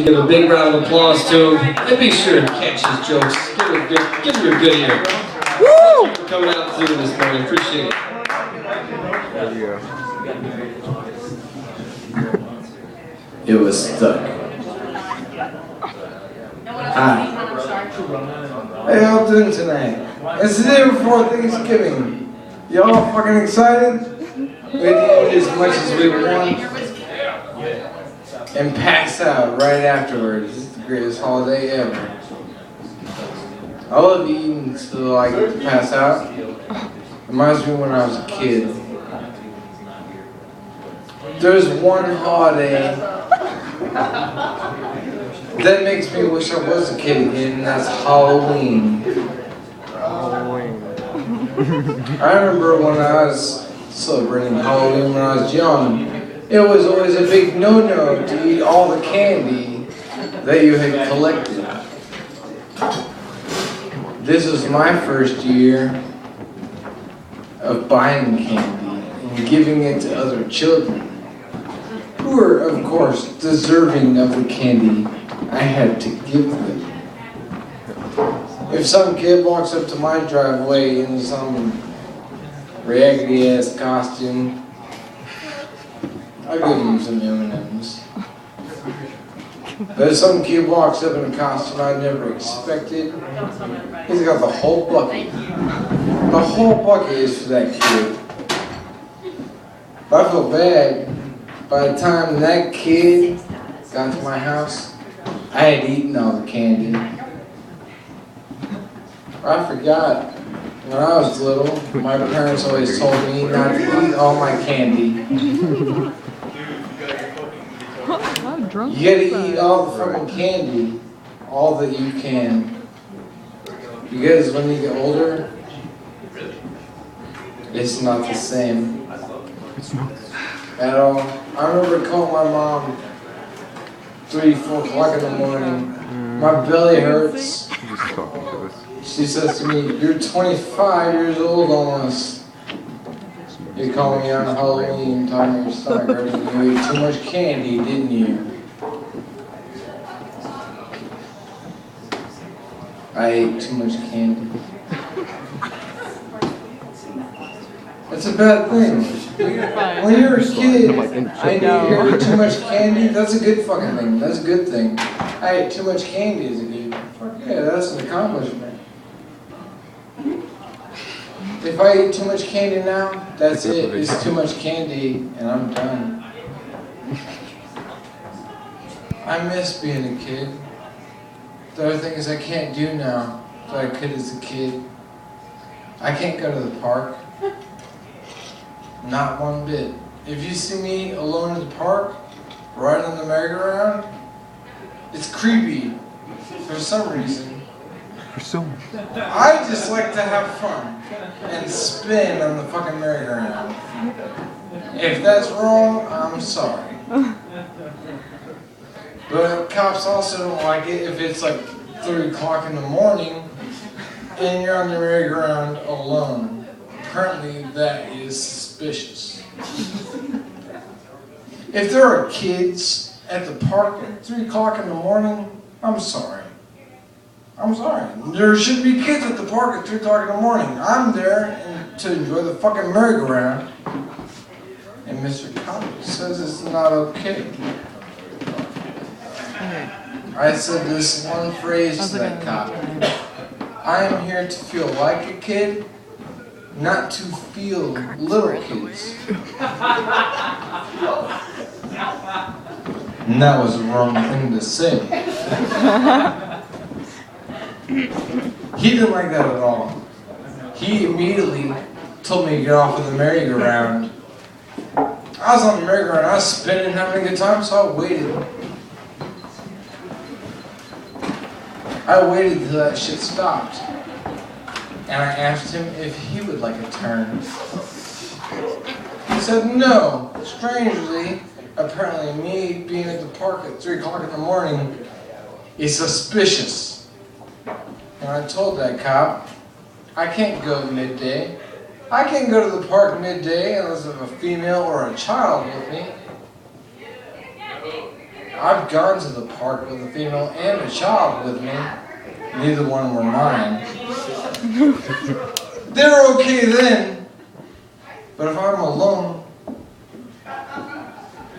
Give a big round of applause to him, and be sure to catch his jokes. Give him your good ear. Woo! Thank you for coming out through this morning. Appreciate it. There you go. It was stuck. Hi. How y'all doing tonight? It's the day before Thanksgiving. Y'all fucking excited? We can eat as much as we want and pass out right afterwards. It's the greatest holiday ever. I love eating so I get to pass out. Reminds me when I was a kid. There's one holiday that makes me wish I was a kid again, and that's Halloween. Halloween. I remember when I was celebrating Halloween when I was young, it was always a big no-no to eat all the candy that you had collected. This was my first year of buying candy and giving it to other children, who were, of course, deserving of the candy I had to give them. If some kid walks up to my driveway in some raggedy-ass costume, I'll give him some M&Ms. But if some kid walks up in a costume I never expected, he's got the whole bucket. The whole bucket is for that kid. But I feel bad. By the time that kid got to my house, I had eaten all the candy. I forgot. When I was little, my parents always told me not to eat all my candy. You gotta eat all the fucking candy, all that you can. Because when you get older, it's not the same at all. I remember calling my mom 3, 4 o'clock in the morning. My belly hurts. She says to me, "You're 25 years old almost. You called me on Halloween, telling me your stomach hurting. You ate too much candy, didn't you?" I ate too much candy. That's a bad thing. When you're a kid and you eat too much candy, that's a good fucking thing. That's a good thing. I ate too much candy as a kid. Fuck yeah, that's an accomplishment. If I eat too much candy now, that's it. It's too much candy, and I'm done. I miss being a kid. There are things I can't do now that I could as a kid. I can't go to the park. Not one bit. If you see me alone in the park, riding on the merry-go-round, it's creepy for some reason. I just like to have fun and spin on the fucking merry-go-round. If that's wrong, I'm sorry. But cops also don't like it if it's like 3 o'clock in the morning and you're on the merry-go-round alone. Apparently that is suspicious. If there are kids at the park at 3 o'clock in the morning, I'm sorry. I'm sorry. There should be kids at the park at 3 o'clock in the morning. I'm there to enjoy the fucking merry-go-round. And Mr. Cop says it's not okay. I said this one phrase to that cop. I am here to feel like a kid, not to feel little kids. And that was the wrong thing to say. He didn't like that at all. He immediately told me to get off of the merry-go-round. I was on the merry-go-round, I was spinning and having a good time, so I waited. I waited till that shit stopped. And I asked him if he would like a turn. He said no. Strangely, apparently me being at the park at 3 o'clock in the morning is suspicious. And I told that cop, I can't go midday. I can't go to the park midday unless I have a female or a child with me. I've gone to the park with a female and a child with me. Neither one were mine. They're okay then. But if I'm alone,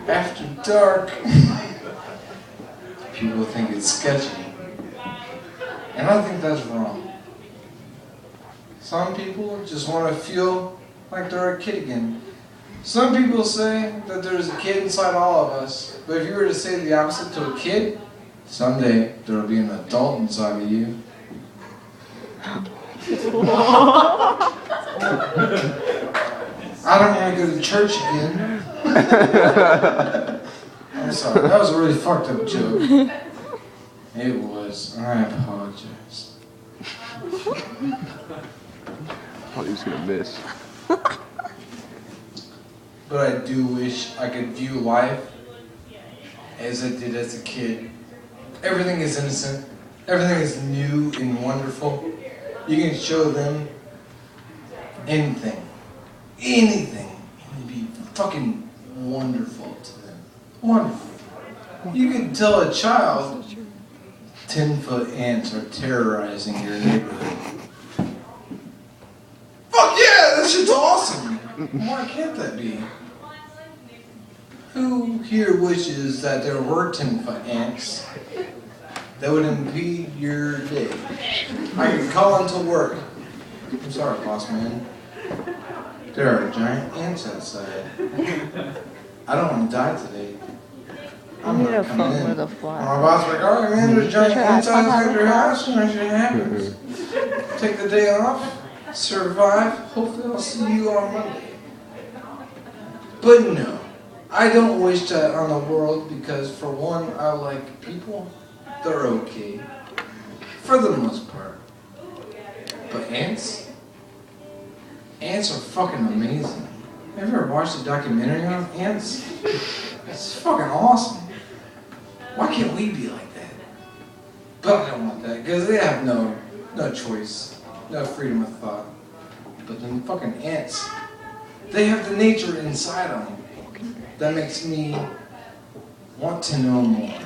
after dark, people think it's sketchy. And I think that's wrong. Some people just want to feel like they're a kid again. Some people say that there's a kid inside all of us, but if you were to say the opposite to a kid, someday there will be an adult inside of you. I don't want to go to church again. I'm sorry, that was a really fucked up joke. It was. I apologize. I thought he was gonna miss. But I do wish I could view life as I did as a kid. Everything is innocent. Everything is new and wonderful. You can show them anything. Anything. It would be fucking wonderful to them. Wonderful. You can tell a child 10-foot ants are terrorizing your neighborhood. Fuck yeah, that shit's awesome. Why can't that be? Who here wishes that there were 10-foot ants that would impede your day? I could call into work. I'm sorry, boss man. There are giant ants outside. I don't want to die today. I'm need a not coming phone in. with a fly. My boss like, all right, man, there's giant ants outside your house, and that shit happens. Take the day off, survive. Hopefully I'll see you on Monday. But no, I don't wish that on the world because for one, I like people. They're okay. For the most part. But ants? Ants are fucking amazing. Have you ever watched a documentary on ants? It's fucking awesome. Why can't we be like that? But I don't want that because they have no choice. No freedom of thought. But then fucking ants, they have the nature inside them that makes me want to know more.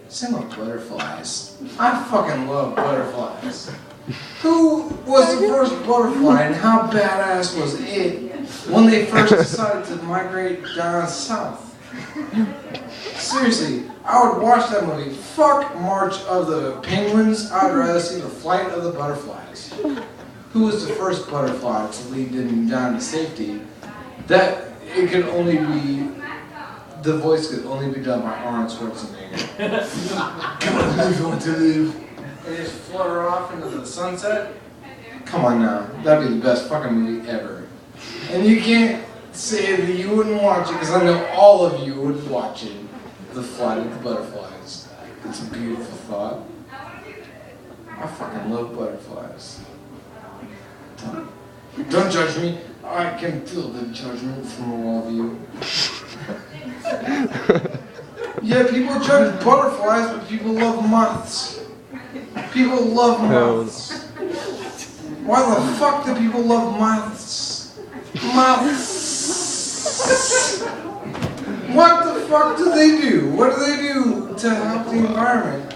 Same with butterflies. I fucking love butterflies. Who was the first butterfly and how badass was it when they first decided to migrate down south? Seriously, I would watch that movie. Fuck March of the Penguins. I'd rather see the flight of the butterflies. Who was the first butterfly to lead them down to safety? That it could only be, the voice could only be done by Arnold Schwarzenegger. Come on, live, you want to live. And just flutter off into the sunset? Come on now, that'd be the best fucking movie ever. And you can't say that you wouldn't watch it, because I know all of you would watch it. The Flight of the Butterflies. It's a beautiful thought. I fucking love butterflies. Don't judge me. I can feel the judgment from all of you. Yeah, people judge butterflies, but people love moths. People love moths. Why the fuck do people love moths? Moths. What the fuck do they do? What do they do to help the environment?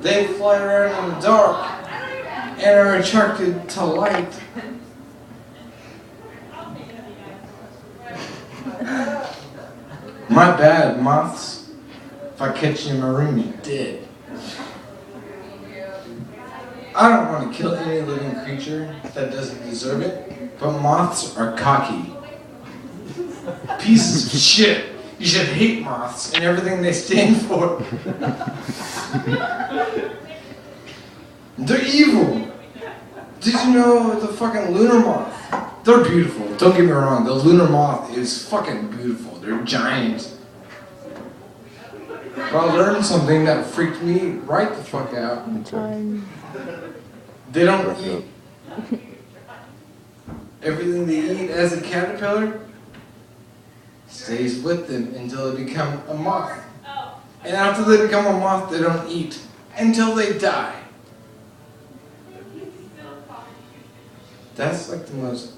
They fly around in the dark and are attracted to light. My bad, moths. If I catch you in my room, you're dead. I don't want to kill any living creature that doesn't deserve it, but moths are cocky. Pieces of shit. You should hate moths and everything they stand for. They're evil. Did you know the fucking lunar moth? They're beautiful. Don't get me wrong. The lunar moth is fucking beautiful. They're giant. But I learned something that freaked me right the fuck out. They don't eat. Everything they eat as a caterpillar stays with them until they become a moth. And after they become a moth, they don't eat until they die. That's like the most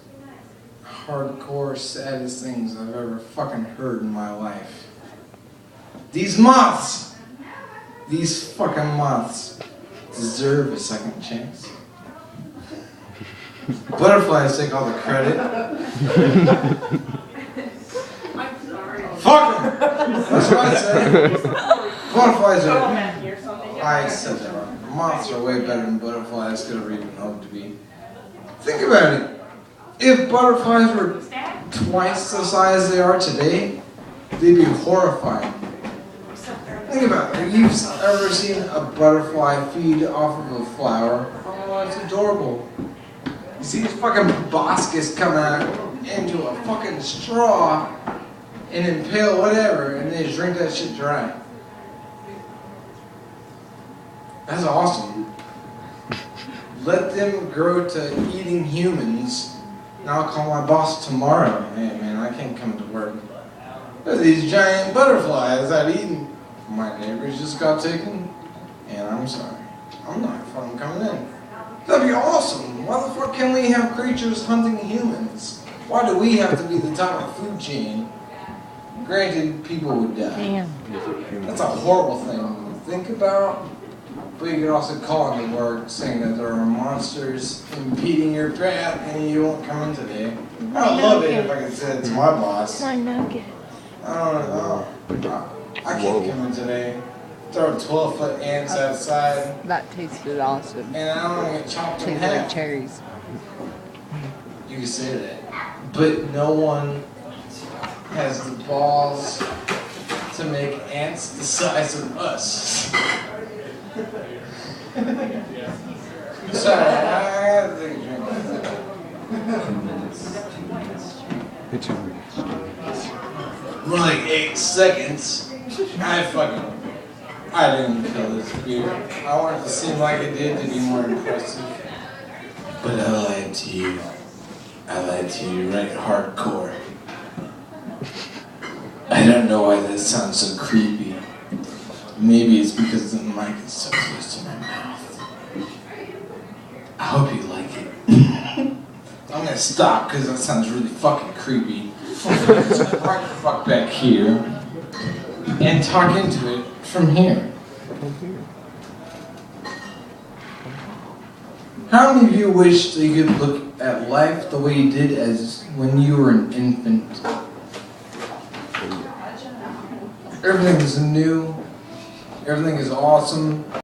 hardcore, saddest things I've ever fucking heard in my life. These moths, these fucking moths deserve a second chance. Butterflies take all the credit. I'm sorry. Fuck them! That's what I said. Butterflies are... I said that wrong. Moths are way better than butterflies could have even hoped to be. Think about it. If butterflies were twice the size they are today, they'd be horrifying. Think about it. Have you ever seen a butterfly feed off of a flower? Oh, it's adorable. You see these fucking proboscis coming out into a fucking straw and impale whatever, and they just drink that shit dry. That's awesome. Let them grow to eating humans, and I'll call my boss tomorrow. Hey man, I can't come to work. There's these giant butterflies I've eaten. My neighbors just got taken, and I'm sorry. I'm not fucking coming in. That'd be awesome. Why the fuck can't we have creatures hunting humans? Why do we have to be the top of the food chain? Granted, people would die. Damn. That's a horrible thing to think about. But you could also call into work saying that there are monsters impeding your path and you won't come in today. I'd love it if I could say it to my boss. My nugget. I don't know. I can't come in today. There are 12-foot ants outside. That tasted awesome. And I don't want to get chopped in Tastes like half. cherries. You can say that. But no one has the balls to make ants the size of us. Sorry, I gotta take a drink. 2 minutes. More like 8 seconds. I didn't kill this beer. I wanted it to seem like it did to be more impressive. But I lied to you. I lied to you right hardcore. I don't know why that sounds so creepy. Maybe it's because the mic is so close to my mouth. I hope you like it. I'm gonna stop because that sounds really fucking creepy. Just right the fuck back here and talk into it from here. How many of you wish that you could look at life the way you did as when you were an infant? Everything is new. Everything is awesome.